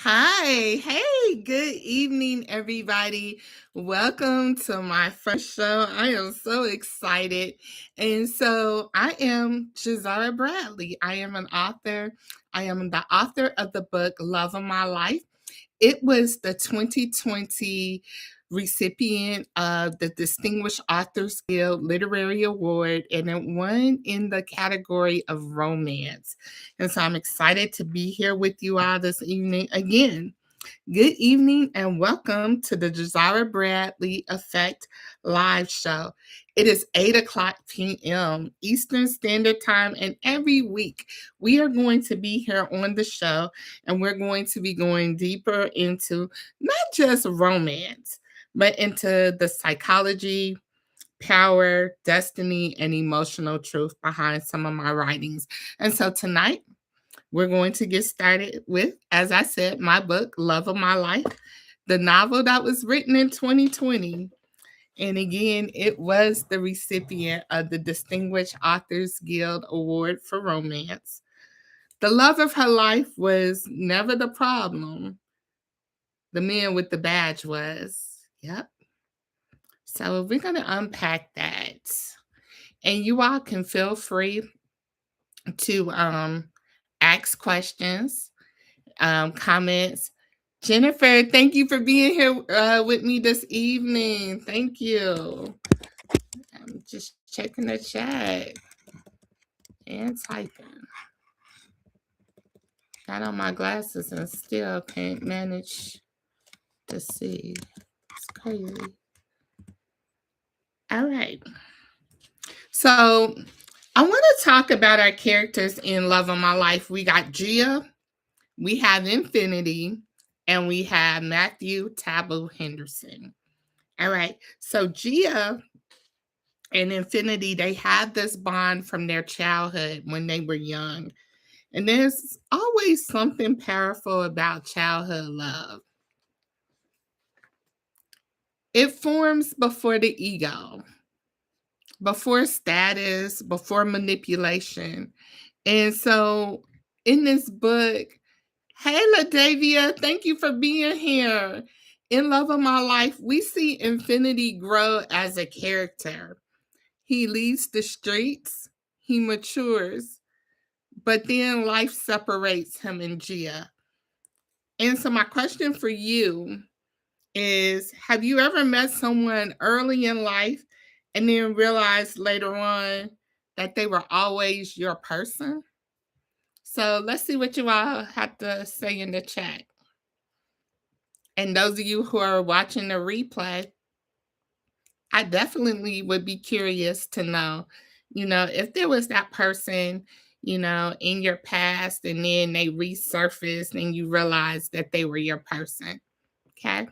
Hi, hey, good evening, everybody. Welcome to my first show. I am so excited. And so I am Jazara Bradley. I am an author. I am the author of the book Love of My Life. It was the 2020 recipient of the Distinguished Authors Guild Literary Award, and it won in the category of romance. And so I'm excited to be here with you all this evening again. Good evening and welcome to the Jazara Bradley Effect live show. It is 8 o'clock p.m. Eastern Standard Time, and every week we are going to be here on the show and we're going to be going deeper into not just romance, but into the psychology, power, destiny, and emotional truth behind some of my writings. And so tonight, we're going to get started with, as I said, my book, Love of My Life, the novel that was written in 2020. And again, it was the recipient of the Distinguished Authors Guild Award for Romance. The love of her life was never the problem. The man with the badge was. Yep. So we're going to unpack that. And you all can feel free to ask questions, comments. Jennifer, thank you for being here with me this evening. Thank you. I'm just checking the chat and typing. Got on my glasses and still can't manage to see. It's crazy. All right. So I want to talk about our characters in Love of My Life. We got Gia, we have Infinity, and we have Matthew Taboo Henderson. All right. So Gia and Infinity, they had this bond from their childhood when they were young. And there's always something powerful about childhood love. It forms before the ego, before status, before manipulation. And so in this book, hey, LaDavia, thank you for being here. In Love of My Life, we see Infinity grow as a character. He leaves the streets, he matures, but then life separates him and Gia. And so, my question for you is, have you ever met someone early in life and then realized later on that they were always your person? So, let's see what you all have to say in the chat. And those of you who are watching the replay, I definitely would be curious to know, if there was that person, in your past and then they resurfaced and you realized that they were your person. Okay.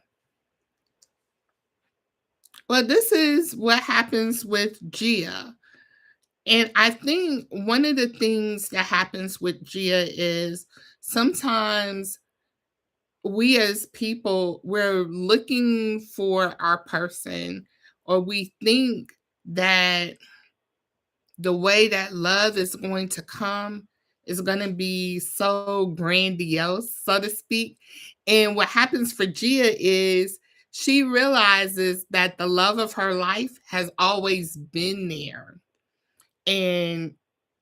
Well, this is what happens with Gia. And I think one of the things that happens with Gia is sometimes we as people, we're looking for our person, or we think that the way that love is going to come is going to be so grandiose, so to speak. And what happens for Gia is she realizes that the love of her life has always been there. And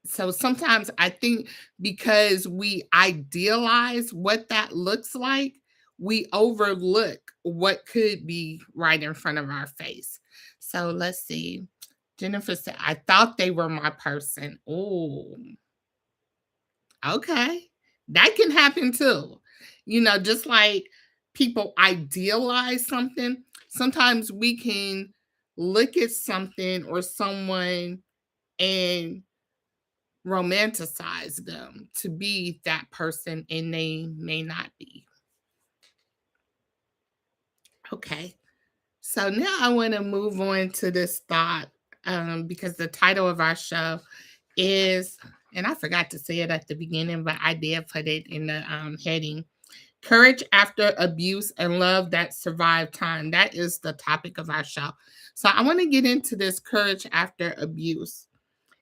so sometimes I think because we idealize what that looks like, we overlook what could be right in front of our face. So let's see. Jennifer said, I thought they were my person. Oh, okay. That can happen too. Just like people idealize something, sometimes we can look at something or someone and romanticize them to be that person and they may not be. Okay. So now I want to move on to this thought because the title of our show is, and I forgot to say it at the beginning, but I did put it in the heading, Courage After Abuse and Love That Survived Time. That is the topic of our show. So I want to get into this courage after abuse.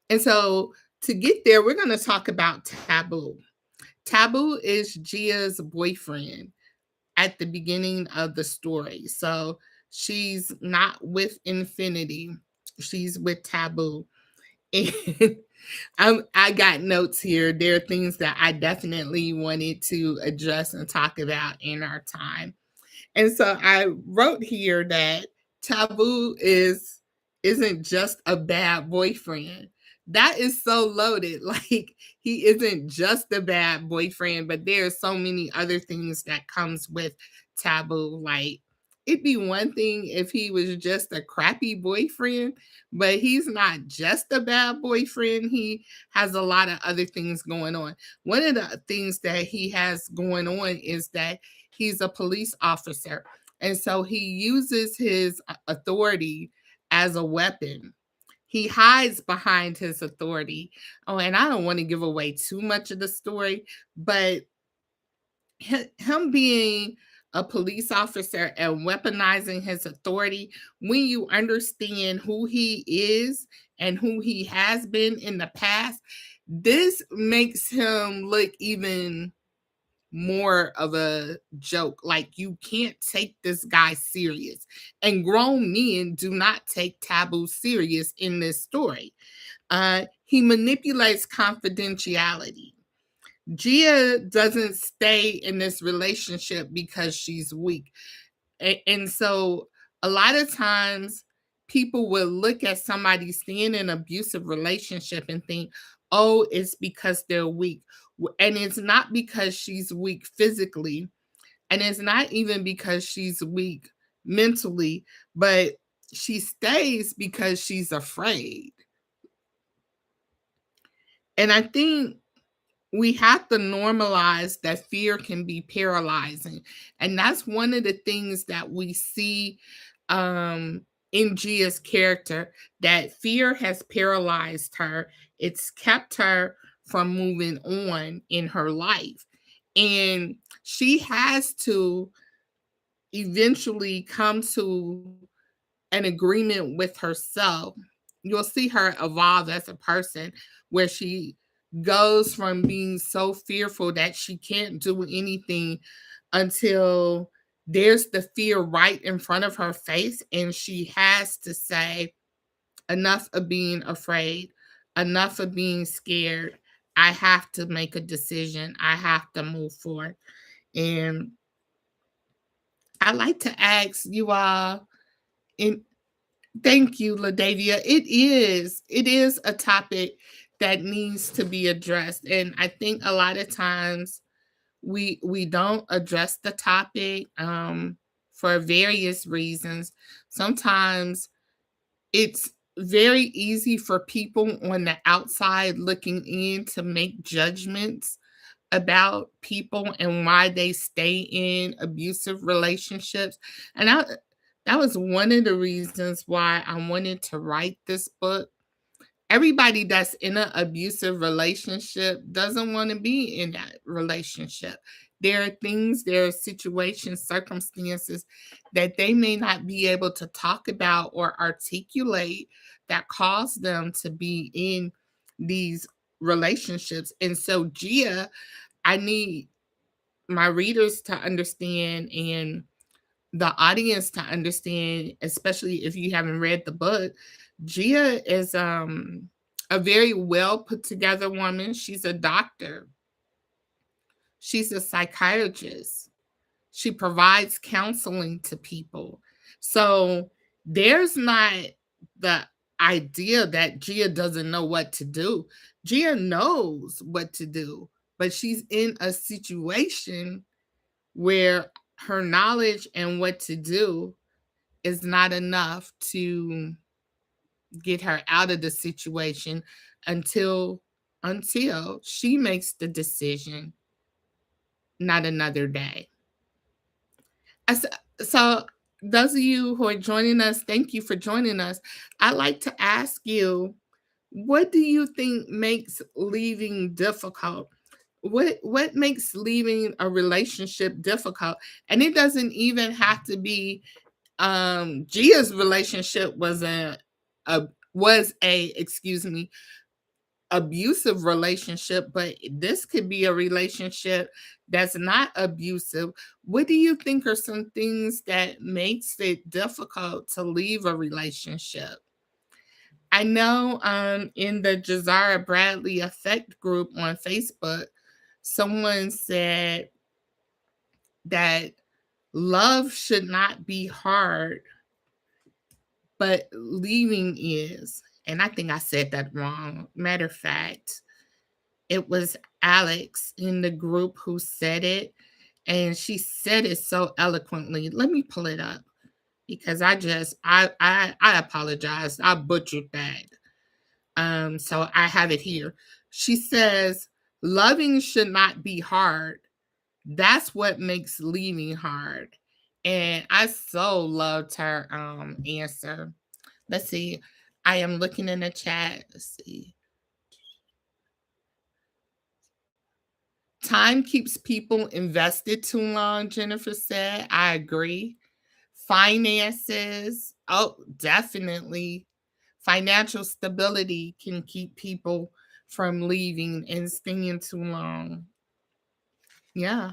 And so to get there, we're going to talk about Taboo. Taboo is Gia's boyfriend. at the beginning of the story. So she's not with Infinity, she's with Taboo. And I got notes here. There are things that I definitely wanted to address and talk about in our time. And so I wrote here that Taboo isn't just a bad boyfriend. That is so loaded. Like he isn't just a bad boyfriend, but there are so many other things that comes with Taboo. Like it'd be one thing if he was just a crappy boyfriend, but he's not just a bad boyfriend. He has a lot of other things going on. One of the things that he has going on is that he's a police officer. And so he uses his authority as a weapon. He hides behind his authority. Oh, and I don't want to give away too much of the story, but him being a police officer and weaponizing his authority, when you understand who he is and who he has been in the past, this makes him look even more of a joke. Like you can't take this guy serious. And grown men do not take Taboo serious in this story. He manipulates confidentiality. Gia doesn't stay in this relationship because she's weak. And so a lot of times people will look at somebody staying in an abusive relationship and think, oh, it's because they're weak. And it's not because she's weak physically. And it's not even because she's weak mentally, but she stays because she's afraid. And I think we have to normalize that fear can be paralyzing. And that's one of the things that we see in Gia's character, that fear has paralyzed her. It's kept her from moving on in her life. And she has to eventually come to an agreement with herself. You'll see her evolve as a person where she goes from being so fearful that she can't do anything until there's the fear right in front of her face, and she has to say, enough of being afraid, enough of being scared. I have to make a decision. I have to move forward. And I like to ask you all, in thank you, LaDavia. It is a topic that needs to be addressed. And I think a lot of times we don't address the topic for various reasons. Sometimes it's very easy for people on the outside looking in to make judgments about people and why they stay in abusive relationships. And that was one of the reasons why I wanted to write this book. Everybody that's in an abusive relationship doesn't want to be in that relationship. There are things, there are situations, circumstances that they may not be able to talk about or articulate that cause them to be in these relationships. And so, Gia, I need my readers to understand and the audience to understand, especially if you haven't read the book. Gia is a very well put together woman. She's a doctor. She's a psychiatrist. She provides counseling to people. So there's not the idea that Gia doesn't know what to do. Gia knows what to do, but she's in a situation where her knowledge and what to do is not enough to get her out of the situation until she makes the decision, not another day. So those of you who are joining us, thank you for joining us. I'd like to ask you, what do you think makes leaving difficult? What makes leaving a relationship difficult? And it doesn't even have to be Gia's relationship was a excuse me, abusive relationship, but this could be a relationship that's not abusive. What do you think are some things that makes it difficult to leave a relationship? I know in the Jazara Bradley Effect group on Facebook, someone said that love should not be hard, but leaving is. And I think I said that wrong. Matter of fact, it was Alex in the group who said it, and she said it so eloquently. Let me pull it up because I apologize. I butchered that. So I have it here. She says, loving should not be hard. That's what makes leaving hard. And I so loved her answer. Let's see. I am looking in the chat. Let's see. Time keeps people invested too long, Jennifer said. I agree. Finances, oh, definitely. Financial stability can keep people from leaving and staying too long. Yeah.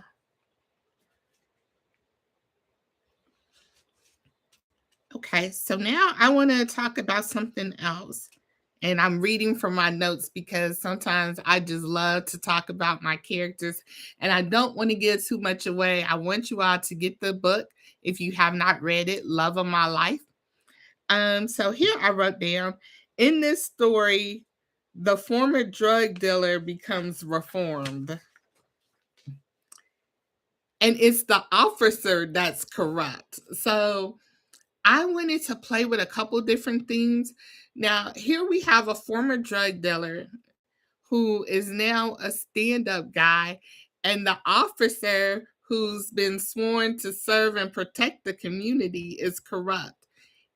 Okay, so now I want to talk about something else. And I'm reading from my notes because sometimes I just love to talk about my characters and I don't want to give too much away. I want you all to get the book if you have not read it, Love of My Life. So here I wrote down in this story, the former drug dealer becomes reformed. And it's the officer that's corrupt. So I wanted to play with a couple different things. Now, here we have a former drug dealer who is now a stand up guy, and the officer who's been sworn to serve and protect the community is corrupt.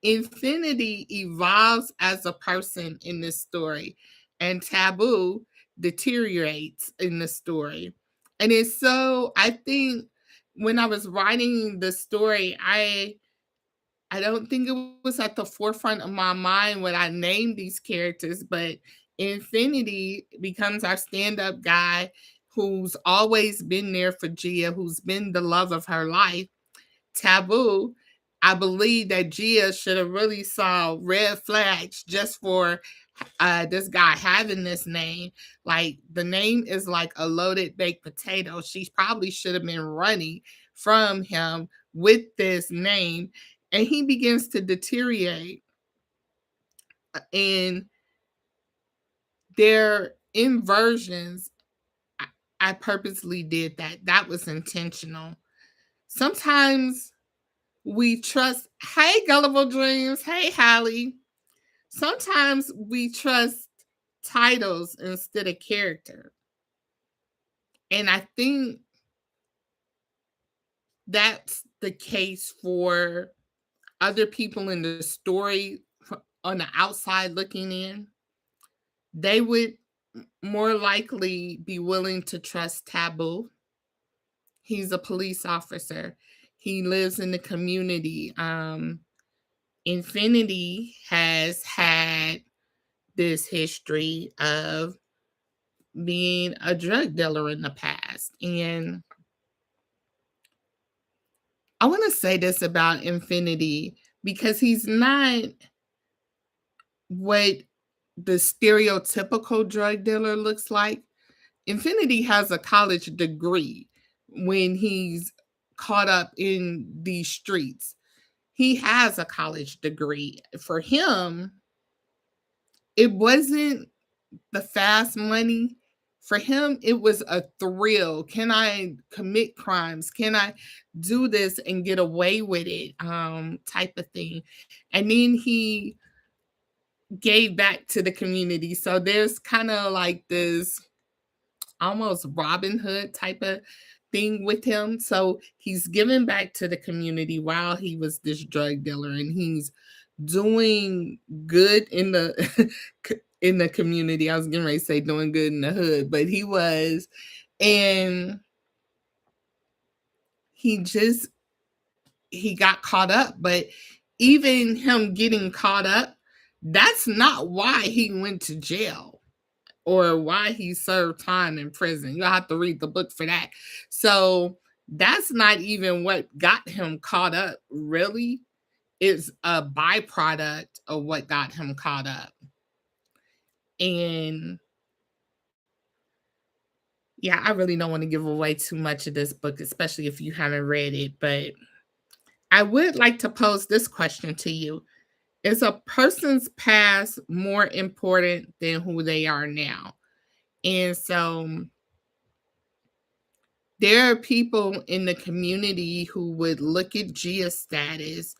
Infinity evolves as a person in this story, and Taboo deteriorates in the story. And it's so, I think when I was writing the story, I don't think it was at the forefront of my mind when I named these characters, but Infinity becomes our stand-up guy who's always been there for Gia, who's been the love of her life. Taboo, I believe that Gia should have really saw red flags just for this guy having this name. Like the name is like a loaded baked potato. She probably should have been running from him with this name. And he begins to deteriorate. And their inversions, I purposely did that. That was intentional. Sometimes we trust, hey, Gullible Dreams, hey, Hallie. Sometimes we trust titles instead of character. And I think that's the case for other people in the story on the outside looking in. They would more likely be willing to trust Taboo. He's a police officer. He lives in the community. Infinity has had this history of being a drug dealer in the past. And I want to say this about Infinity because he's not what the stereotypical drug dealer looks like. Infinity has a college degree when he's caught up in these streets. He has a college degree. For him, it wasn't the fast money. For him, it was a thrill. Can I commit crimes? Can I do this and get away with it? Type of thing. And then he gave back to the community. So there's kind of like this almost Robin Hood type of thing with him. So he's giving back to the community while he was this drug dealer, and he's doing good in the in the community. I was getting ready to say doing good in the hood, but he was. And he got caught up. But even him getting caught up, that's not why he went to jail or why he served time in prison. You'll have to read the book for that. So that's not even what got him caught up, really. It's a byproduct of what got him caught up. And yeah, I really don't want to give away too much of this book, especially if you haven't read it. But I would like to pose this question to you. Is a person's past more important than who they are now? And so there are people in the community who would look at Gia's status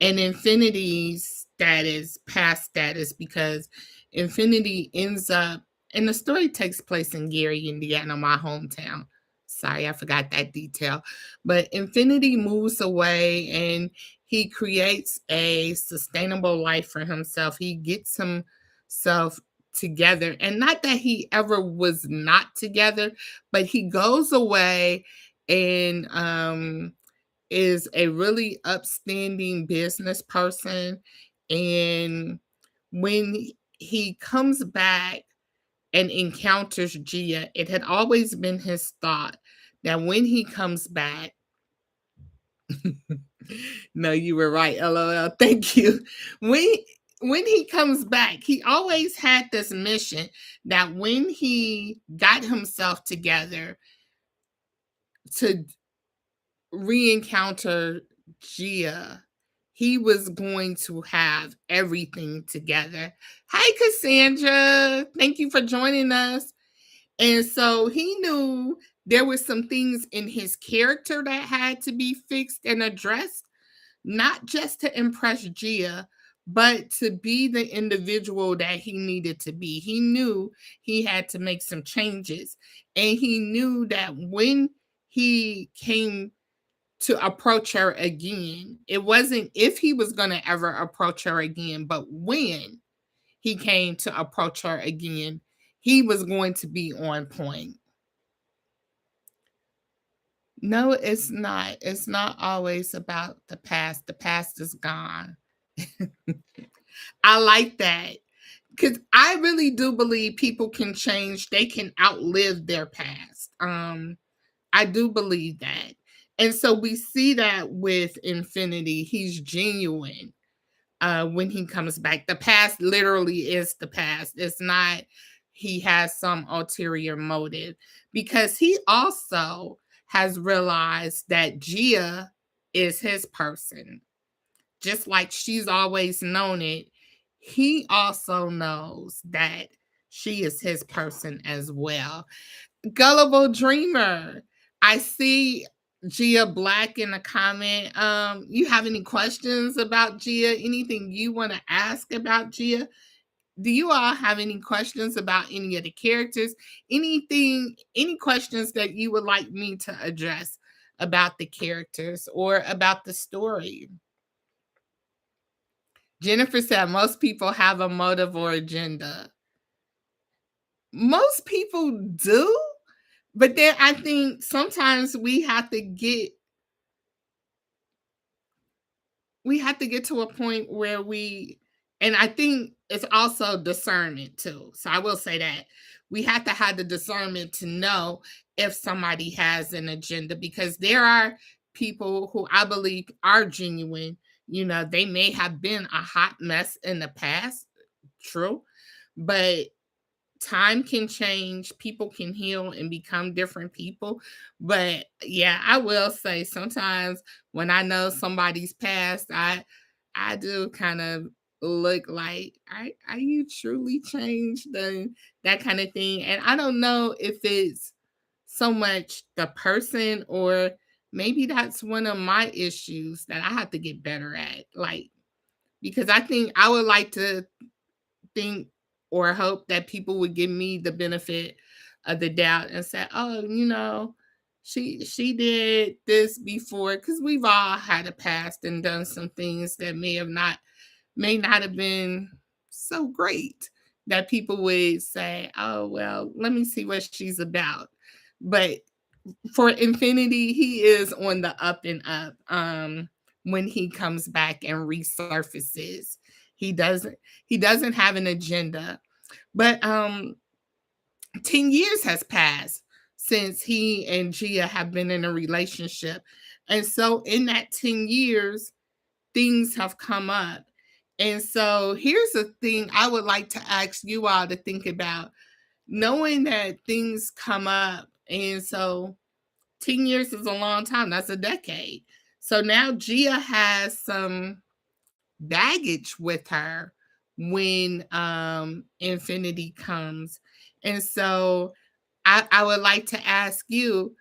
and Infinity's status, past status, because Infinity ends up, and the story takes place in Gary, Indiana, my hometown. Sorry, I forgot that detail. But Infinity moves away and he creates a sustainable life for himself. He gets himself together. And not that he ever was not together, but he goes away and is a really upstanding business person. And when he comes back and encounters Gia, it had always been his thought that when he comes back, no, you were right, LOL. Thank you. When when he comes back, he always had this mission that when he got himself together to re-encounter Gia, he was going to have everything together. Hi, Cassandra. Thank you for joining us. And so he knew there were some things in his character that had to be fixed and addressed, not just to impress Gia, but to be the individual that he needed to be. He knew he had to make some changes. And he knew that when he came to approach her again, it wasn't if he was going to ever approach her again, but when he came to approach her again, he was going to be on point. No, it's not. It's not always about the past. The past is gone. I like that because I really do believe people can change. They can outlive their past. I do believe that. And so we see that with Infinity. He's genuine when he comes back. The past literally is the past. It's not he has some ulterior motive because he also has realized that Gia is his person. Just like she's always known it, he also knows that she is his person as well. Gullible Dreamer. I see Gia Black in the comment. You have any questions about Gia? Anything you want to ask about Gia? Do you all have any questions about any of the characters? Anything, any questions that you would like me to address about the characters or about the story? Jennifer said most people have a motive or agenda. Most people do, but then I think sometimes we have to get to a point where and I think it's also discernment too. So I will say that we have to have the discernment to know if somebody has an agenda because there are people who I believe are genuine. You know, they may have been a hot mess in the past, true, but time can change, people can heal and become different people. But yeah, I will say sometimes when I know somebody's past, I do kind of look like, are you truly changed and that kind of thing. And I don't know if it's so much the person or maybe that's one of my issues that I have to get better at. Like, because I think I would like to think or hope that people would give me the benefit of the doubt and say, "Oh, you know, she did this before," because we've all had a past and done some things that may not have been so great. That people would say, "Oh, well, let me see what she's about." But for Infinity, he is on the up and up. When he comes back and resurfaces, he doesn't he doesn't have an agenda. But 10 years has passed since he and Gia have been in a relationship. And so in that 10 years, things have come up. And so here's a thing I would like to ask you all to think about, knowing that things come up. And so 10 years is a long time. That's a decade. So now Gia has some baggage with her when infinity comes. And so I would like to ask you,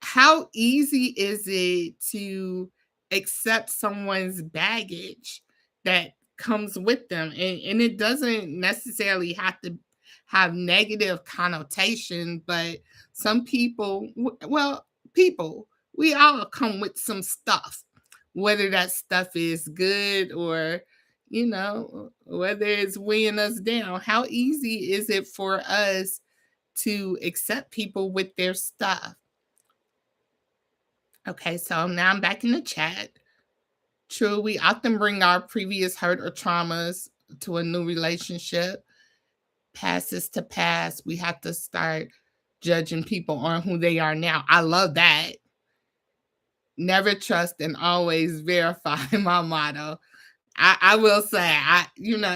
how easy is it to accept someone's baggage that comes with them? And it doesn't necessarily have to have negative connotation, but some people, well, people, we all come with some stuff, whether that stuff is good or, whether it's weighing us down. How easy is it for us to accept people with their stuff? Okay, so now I'm back in the chat. True, we often bring our previous hurt or traumas to a new relationship. Past is to past. We have to start judging people on who they are now. I love that. Never trust and always verify, my motto. I will say,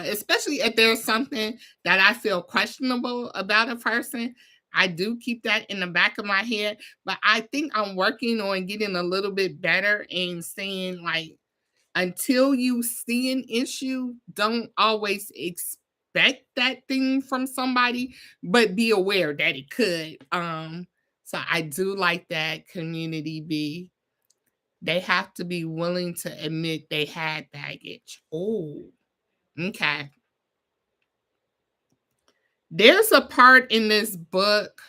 especially if there's something that I feel questionable about a person, I do keep that in the back of my head. But I think I'm working on getting a little bit better and saying, like, until you see an issue, don't always expect that thing from somebody, but be aware that it could. So I do like that, Community B. They have to be willing to admit they had baggage. Oh, okay. There's a part in this book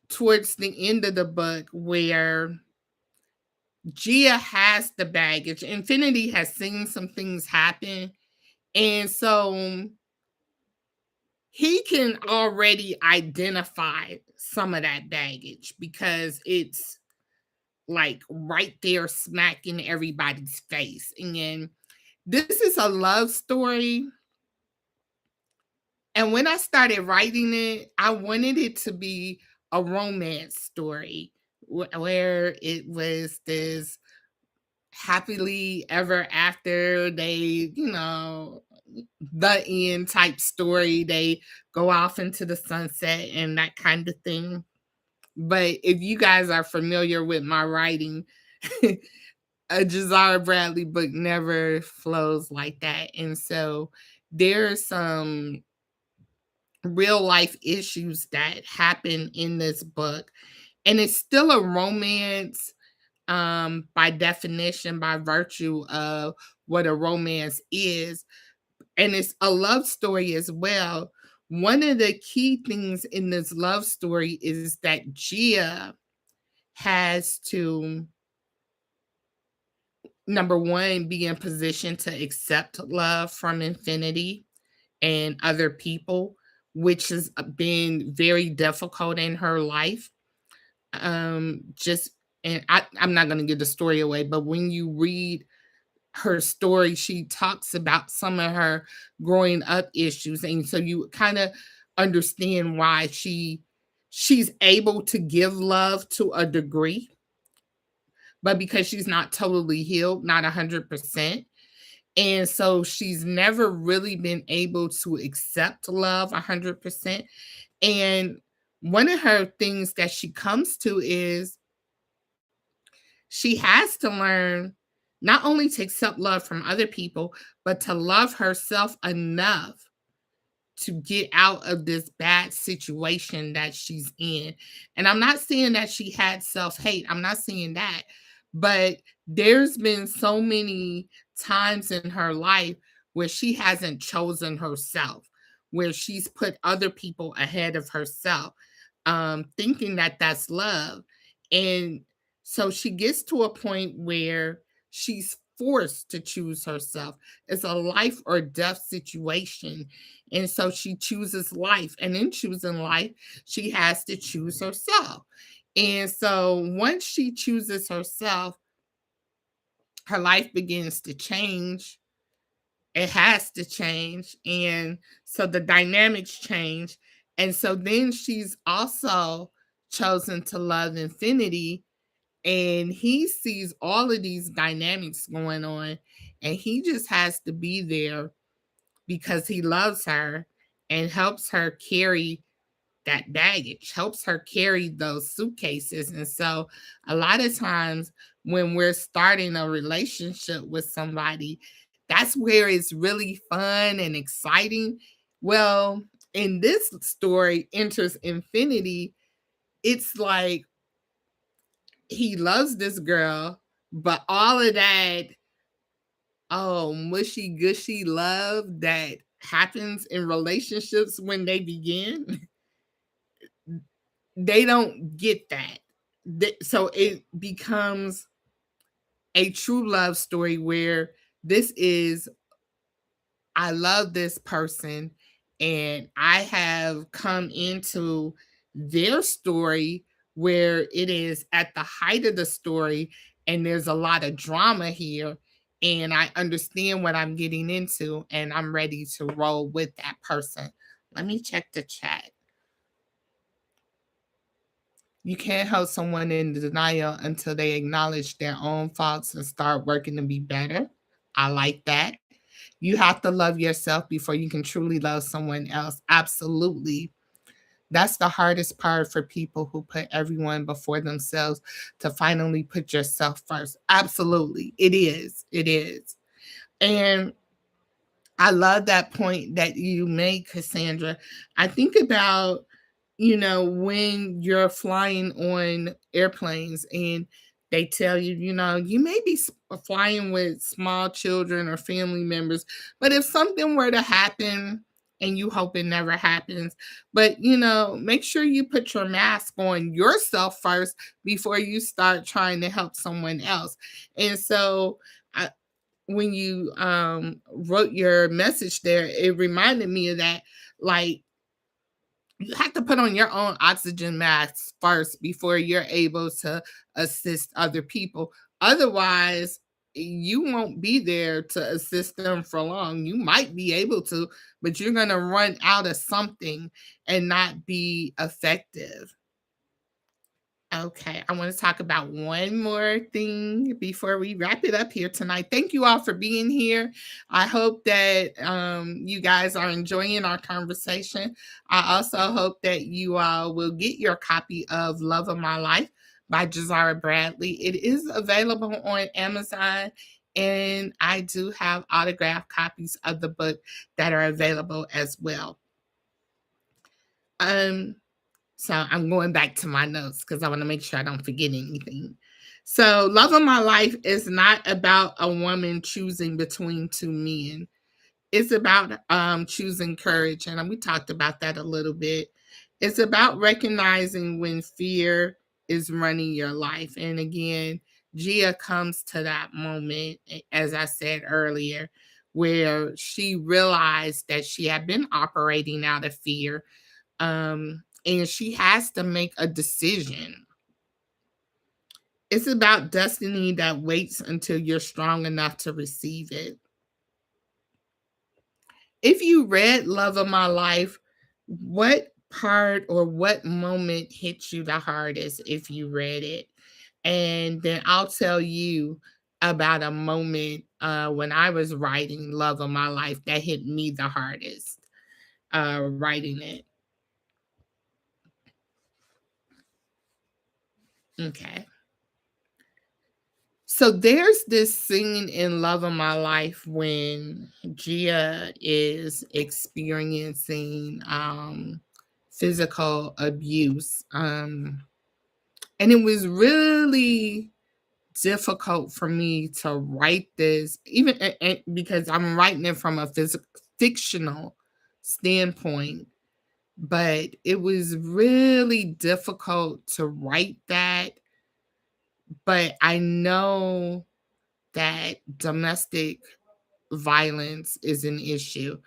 towards the end of the book where Gia has the baggage. Infinity has seen some things happen. And so he can already identify some of that baggage because it's like right there smacking everybody's face. And this is a love story. And when I started writing it, I wanted it to be a romance story where it was this happily ever after, they, the end type story. They go off into the sunset and that kind of thing. But if you guys are familiar with my writing, a Jazara Bradley book never flows like that. And so there's some real life issues that happen in this book. And it's still a romance by definition, by virtue of what a romance is. And it's a love story as well. One of the key things in this love story is that Gia has to, number one, be in position to accept love from Infinity and other people, which has been very difficult in her life. Just and I'm not going to give the story away, but when you read her story, she talks about some of her growing up issues, and so you kind of understand why she's able to give love to a degree, but because she's not totally healed, not 100%. And so she's never really been able to accept love 100%. And one of her things that she comes to is she has to learn not only to accept love from other people, but to love herself enough to get out of this bad situation that she's in. And I'm not saying that she had self-hate. I'm not saying that. But there's been so many times in her life where she hasn't chosen herself, where she's put other people ahead of herself, thinking that that's love. And so she gets to a point where she's forced to choose herself. It's a life or death situation. And so she chooses life. And in choosing life, she has to choose herself. And so once she chooses herself, her life begins to change. It has to change. And so the dynamics change. And so then she's also chosen to love Infinity, and he sees all of these dynamics going on, and he just has to be there because he loves her and helps her carry that baggage, helps her carry those suitcases. And so a lot of times when we're starting a relationship with somebody, that's where it's really fun and exciting. Well, in this story, Enters Infinity, it's like he loves this girl, but all of that, oh, mushy gushy love that happens in relationships when they begin, they don't get that. So it becomes a true love story where this is, I love this person, and I have come into their story where it is at the height of the story, and there's a lot of drama here, and I understand what I'm getting into, and I'm ready to roll with that person. Let me check the chat. You can't hold someone in denial until they acknowledge their own faults and start working to be better. I like that. You have to love yourself before you can truly love someone else. Absolutely. That's the hardest part for people who put everyone before themselves, to finally put yourself first. Absolutely. It is. It is. And I love that point that you made, Cassandra. I think about, when you're flying on airplanes and they tell you, you may be flying with small children or family members, but if something were to happen, and you hope it never happens, but make sure you put your mask on yourself first before you start trying to help someone else. And so, when you wrote your message there, it reminded me of that. Like, you have to put on your own oxygen mask first before you're able to assist other people. Otherwise, you won't be there to assist them for long. You might be able to, but you're going to run out of something and not be effective. Okay, I want to talk about one more thing before we wrap it up here tonight. Thank you all for being here. I hope that you guys are enjoying our conversation. I also hope that you all will get your copy of Love of My Life by Jazara Bradley. It is available on Amazon, and I do have autographed copies of the book that are available as well. So I'm going back to my notes because I want to make sure I don't forget anything. So Love of My Life is not about a woman choosing between two men. It's about choosing courage. And we talked about that a little bit. It's about recognizing when fear is running your life. And again, Gia comes to that moment, as I said earlier, where she realized that she had been operating out of fear. And she has to make a decision. It's about destiny that waits until you're strong enough to receive it. If you read Love of My Life, what part or what moment hit you the hardest if you read it? And then I'll tell you about a moment when I was writing Love of My Life that hit me the hardest writing it. Okay. So there's this scene in Love of My Life when Gia is experiencing physical abuse. And it was really difficult for me to write this, even because I'm writing it from a fictional standpoint. But it was really difficult to write that. But I know that domestic violence is an issue.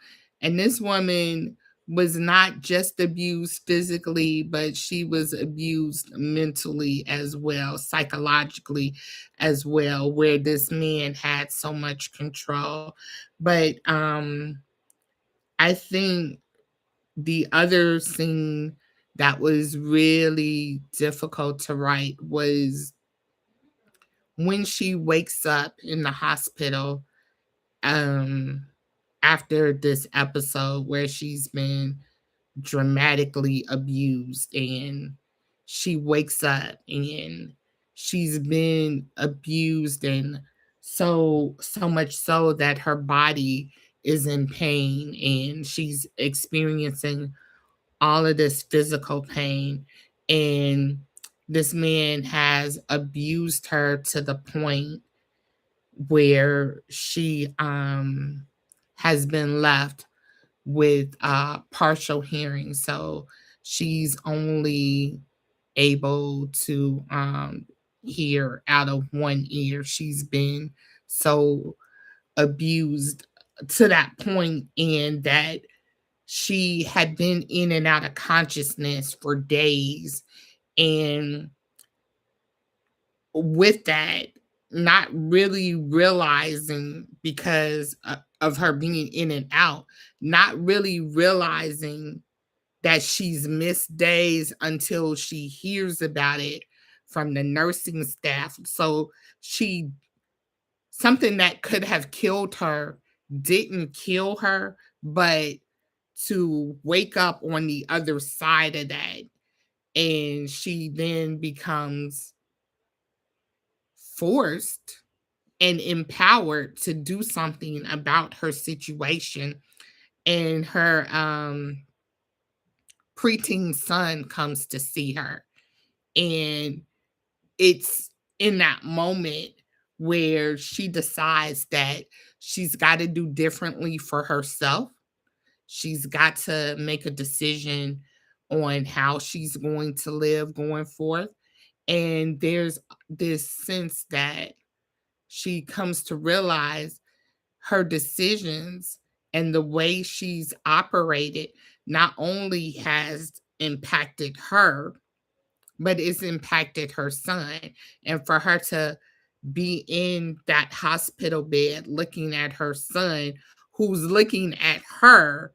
And this woman was not just abused physically, but she was abused mentally as well, psychologically as well, where this man had so much control. But I think The other scene that was really difficult to write was when she wakes up in the hospital, um, after this episode where she's been dramatically abused, and she wakes up and she's been abused, and so much so that her body is in pain and she's experiencing all of this physical pain, and this man has abused her to the point where she has been left with partial hearing. So she's only able to hear out of one ear. She's been so abused to that point, and that she had been in and out of consciousness for days. And with that, not really realizing, because of her being in and out, not really realizing that she's missed days until she hears about it from the nursing staff. So she, something that could have killed her didn't kill her, but to wake up on the other side of that, and she then becomes forced and empowered to do something about her situation. And her preteen son comes to see her, and it's in that moment where she decides that she's got to do differently for herself. She's got to make a decision on how she's going to live going forth. And there's this sense that she comes to realize her decisions and the way she's operated not only has impacted her, but it's impacted her son. And for her to be in that hospital bed looking at her son, who's looking at her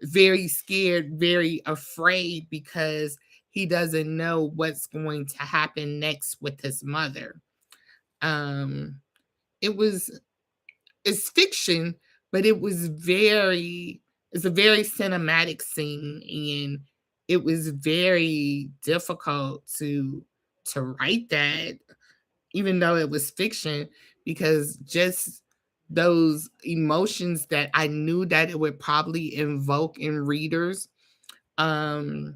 very scared, very afraid, because he doesn't know what's going to happen next with his mother. Um, it was it's fiction, but it's a very cinematic scene, and it was very difficult to write that, even though it was fiction, because just those emotions that I knew that it would probably invoke in readers, um,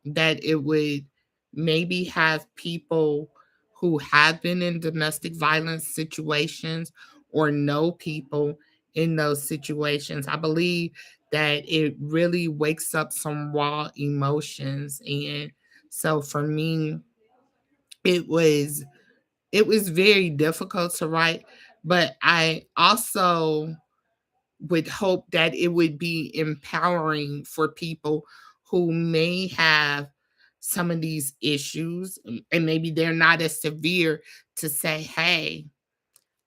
that it would maybe have people who have been in domestic violence situations or know people in those situations. I believe that it really wakes up some raw emotions. And so for me, it was it was very difficult to write, but I also would hope that it would be empowering for people who may have some of these issues, and maybe they're not as severe, to say, hey,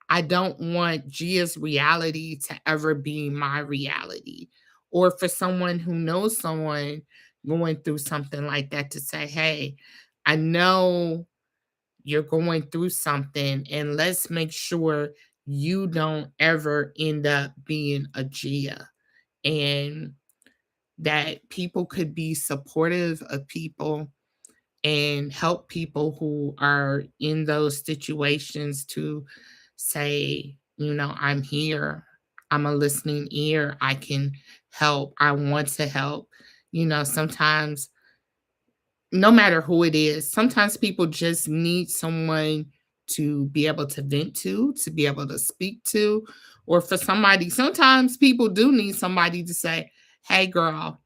I don't want Gia's reality to ever be my reality. Or for someone who knows someone going through something like that, to say, hey, I know you're going through something, and let's make sure you don't ever end up being a Gia. And that people could be supportive of people and help people who are in those situations, to say, I'm here, I'm a listening ear, I can help, I want to help. Sometimes, no matter who it is, sometimes people just need someone to be able to vent to be able to speak to, or for somebody, sometimes people do need somebody to say, hey, girl,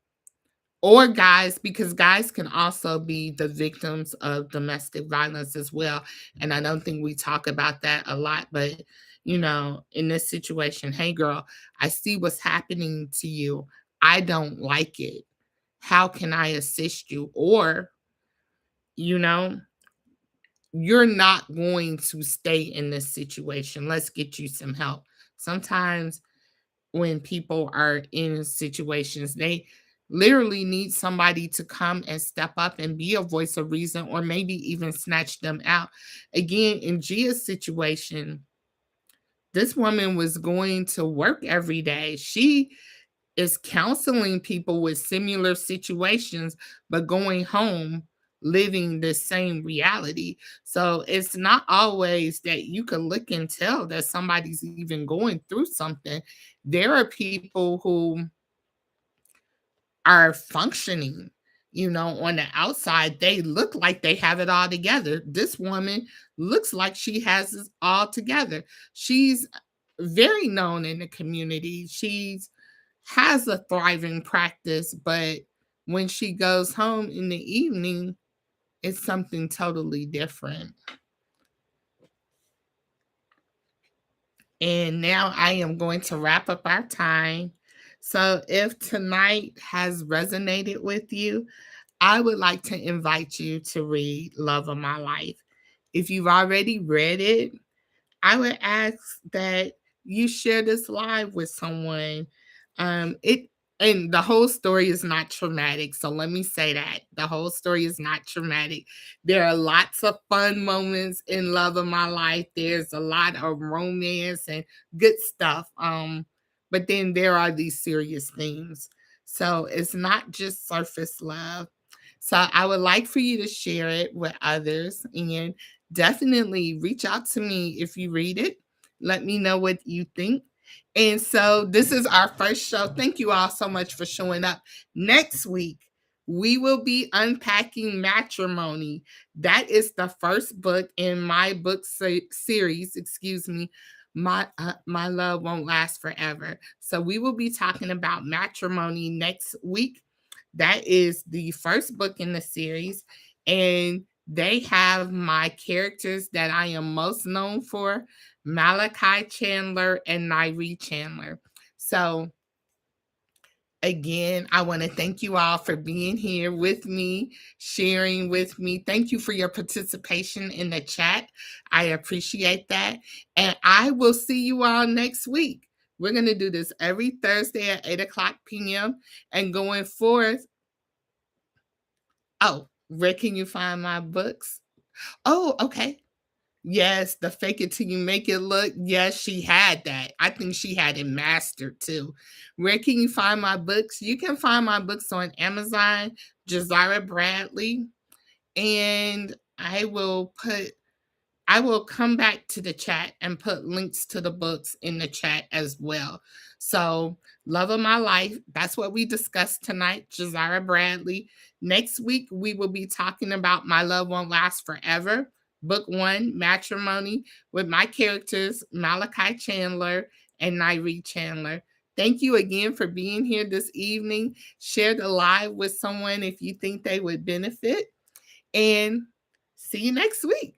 or guys, because guys can also be the victims of domestic violence as well. And I don't think we talk about that a lot, but in this situation, hey, girl, I see what's happening to you. I don't like it. How can I assist you? Or, you know, you're not going to stay in this situation. Let's get you some help. Sometimes when people are in situations, they literally need somebody to come and step up and be a voice of reason or maybe even snatch them out. Again, in Gia's situation, this woman was going to work every day. She is counseling people with similar situations, but going home living the same reality. So it's not always that you can look and tell that somebody's even going through something. There are people who are functioning, on the outside. They look like they have it all together. This woman looks like she has it all together. She's very known in the community. She's has a thriving practice, but when she goes home in the evening, it's something totally different. And now I am going to wrap up our time. So if tonight has resonated with you, I would like to invite you to read Love of My Life. If you've already read it, I would ask that you share this live with someone. It and the whole story is not traumatic. So let me say that the whole story is not traumatic. There are lots of fun moments in Love of My Life. There's a lot of romance and good stuff. But then there are these serious themes. So it's not just surface love. So I would like for you to share it with others and definitely reach out to me if you read it. Let me know what you think. And so this is our first show. Thank you all so much for showing up. Next week, we will be unpacking Matrimony. That is the first book in my book series, excuse me. My Love Won't Last Forever. So we will be talking about Matrimony next week. That is the first book in the series, and they have my characters that I am most known for, Malachi Chandler and Nairi Chandler. So again, I want to thank you all for being here with me, sharing with me. Thank you for your participation in the chat. I appreciate that. And I will see you all next week. We're going to do this every Thursday at 8 o'clock p.m. And going forth, oh, where can you find my books? Oh, okay. Yes, the fake it till you make it look. Yes, she had that. I think she had it mastered too. Where can you find my books? You can find my books on Amazon, Jazara Bradley, and I will come back to the chat and put links to the books in the chat as well. So, Love of My Life, that's what we discussed tonight, Jazara Bradley. Next week, we will be talking about My Love Won't Last Forever, Book 1, Matrimony, with my characters, Malachi Chandler and Nairi Chandler. Thank you again for being here this evening. Share the live with someone if you think they would benefit. And see you next week.